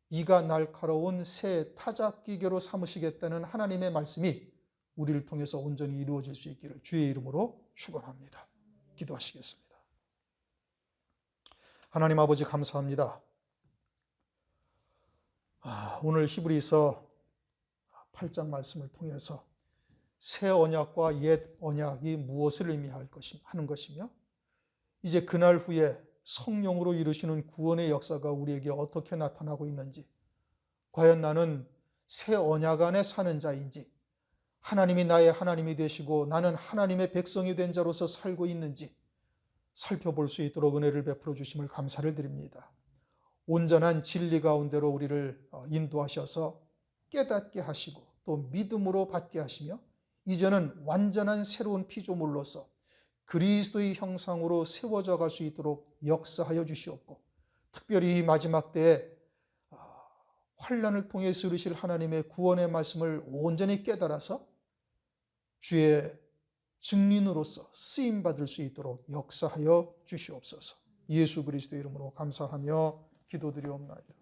A: 이가 날카로운 새 타작기계로 삼으시겠다는 하나님의 말씀이 우리를 통해서 온전히 이루어질 수 있기를 주의 이름으로 축원합니다. 기도하시겠습니다. 하나님 아버지 감사합니다. 오늘 히브리서 8장 말씀을 통해서 새 언약과 옛 언약이 무엇을 하는 것이며 이제 그날 후에 성령으로 이루시는 구원의 역사가 우리에게 어떻게 나타나고 있는지 과연 나는 새 언약 안에 사는 자인지 하나님이 나의 하나님이 되시고 나는 하나님의 백성이 된 자로서 살고 있는지 살펴볼 수 있도록 은혜를 베풀어 주심을 감사를 드립니다. 온전한 진리 가운데로 우리를 인도하셔서 깨닫게 하시고 또 믿음으로 받게 하시며 이제는 완전한 새로운 피조물로서 그리스도의 형상으로 세워져 갈 수 있도록 역사하여 주시옵고 특별히 이 마지막 때에 환난을 통해서 이루실 하나님의 구원의 말씀을 온전히 깨달아서 주의 증인으로서 쓰임받을 수 있도록 역사하여 주시옵소서. 예수 그리스도의 이름으로 감사하며 기도드리옵나이다.